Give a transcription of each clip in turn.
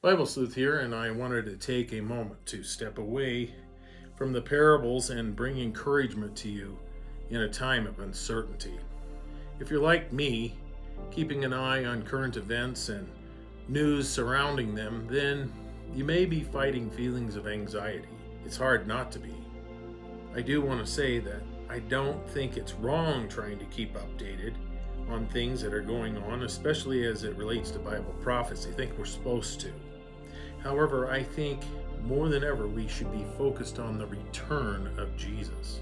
Bible Sleuth here, and I wanted to take a moment to step away from the parables and bring encouragement to you in a time of uncertainty. If you're like me, keeping an eye on current events and news surrounding them, then you may be fighting feelings of anxiety. It's hard not to be. I do want to say that I don't think it's wrong trying to keep updated on things that are going on, especially as it relates to Bible prophecy. I think we're supposed to. However, I think more than ever we should be focused on the return of Jesus.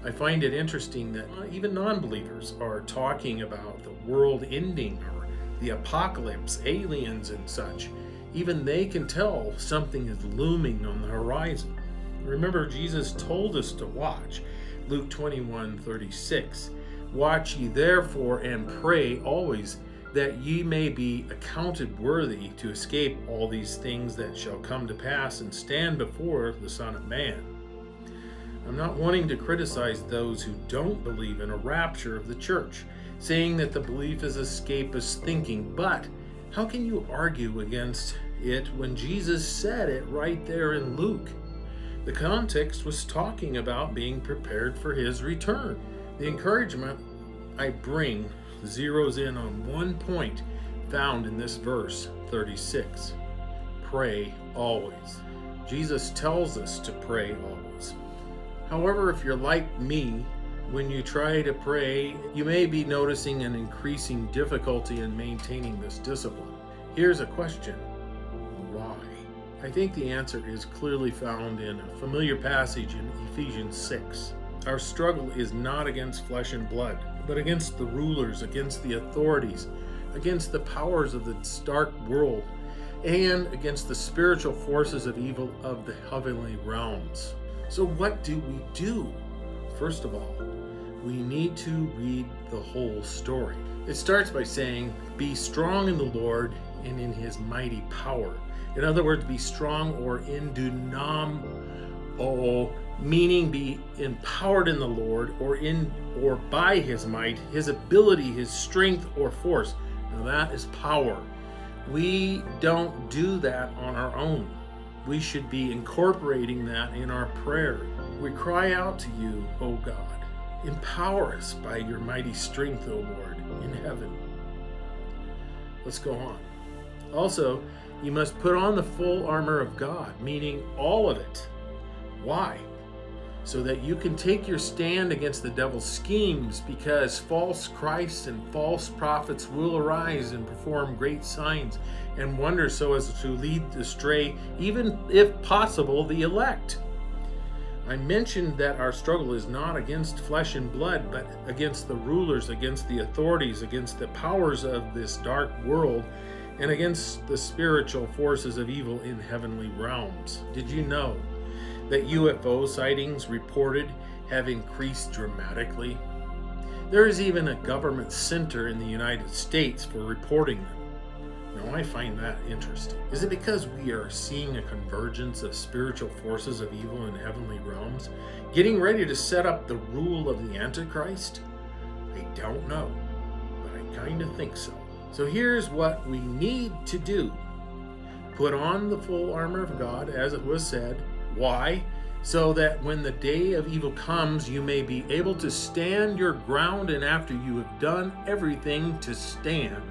I find it interesting that even non-believers are talking about the world ending or the apocalypse, aliens and such. Even they can tell something is looming on the horizon. Remember, Jesus told us to watch. Luke 21:36. Watch ye therefore and pray always, that ye may be accounted worthy to escape all these things that shall come to pass and stand before the Son of Man. I'm not wanting to criticize those who don't believe in a rapture of the church, saying that the belief is escapist thinking, but how can you argue against it when Jesus said it right there in Luke? The context was talking about being prepared for his return. The encouragement I bring zeroes in on one point found in this verse 36. Pray always. Jesus tells us to pray always. However, if you're like me, when you try to pray, you may be noticing an increasing difficulty in maintaining this discipline. Here's a question. Why? I think the answer is clearly found in a familiar passage in Ephesians 6. Our struggle is not against flesh and blood, but against the rulers, against the authorities, against the powers of this dark world, and against the spiritual forces of evil of the heavenly realms. So what do we do? First of all, we need to read the whole story. It starts by saying, be strong in the Lord and in his mighty power. In other words, be strong or in dunamo, meaning be empowered in the Lord or by his might, his ability, his strength or force. Now that is power. We don't do that on our own. We should be incorporating that in our prayer. We cry out to you, O God. Empower us by your mighty strength, O Lord, in heaven. Let's go on. Also, you must put on the full armor of God, meaning all of it. Why? So that you can take your stand against the devil's schemes, because false Christs and false prophets will arise and perform great signs and wonders so as to lead astray, even if possible, the elect. I mentioned that our struggle is not against flesh and blood, but against the rulers, against the authorities, against the powers of this dark world, and against the spiritual forces of evil in heavenly realms. Did you know that UFO sightings reported have increased dramatically? There is even a government center in the United States for reporting them. Now, I find that interesting. Is it because we are seeing a convergence of spiritual forces of evil in heavenly realms, getting ready to set up the rule of the Antichrist? I don't know, but I kind of think so. So here's what we need to do. Put on the full armor of God, as it was said. Why? So that when the day of evil comes, you may be able to stand your ground, and after you have done everything, to stand.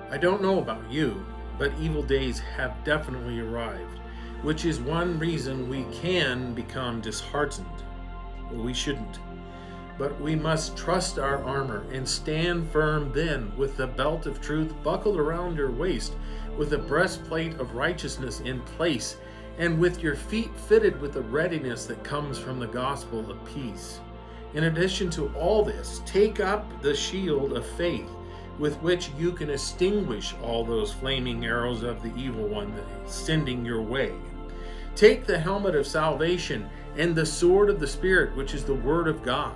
I don't know about you, but evil days have definitely arrived, which is one reason we can become disheartened. Well, we shouldn't. But we must trust our armor and stand firm then, with the belt of truth buckled around your waist, with the breastplate of righteousness in place, and with your feet fitted with the readiness that comes from the gospel of peace. In addition to all this, take up the shield of faith, with which you can extinguish all those flaming arrows of the evil one that is sending your way. Take the helmet of salvation and the sword of the Spirit, which is the word of God,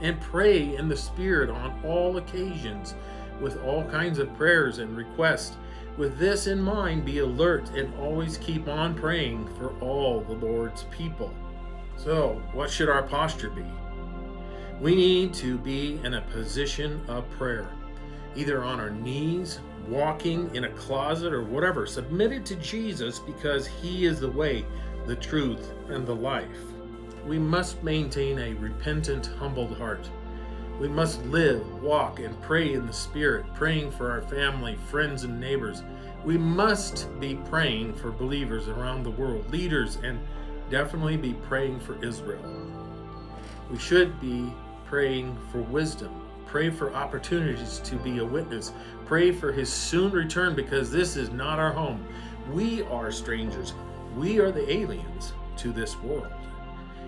and pray in the Spirit on all occasions with all kinds of prayers and requests. With this in mind, be alert and always keep on praying for all the Lord's people. So, what should our posture be? We need to be in a position of prayer. either on our knees, walking in a closet, or whatever. Submit it to Jesus because He is the way, the truth, and the life. We must maintain a repentant, humbled heart. We must live, walk, and pray in the Spirit, praying for our family, friends, and neighbors. We must be praying for believers around the world, leaders, and definitely be praying for Israel. We should be praying for wisdom. Pray for opportunities to be a witness. Pray for His soon return, because this is not our home. We are strangers. We are the aliens to this world.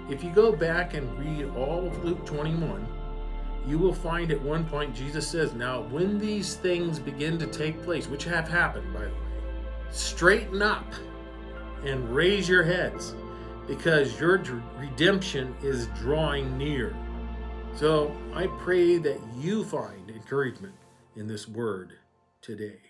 If you go back and read all of Luke 21, you will find at one point Jesus says, "Now when these things begin to take place," which have happened, by the way, "straighten up and raise your heads, because your redemption is drawing near." So I pray that you find encouragement in this word today.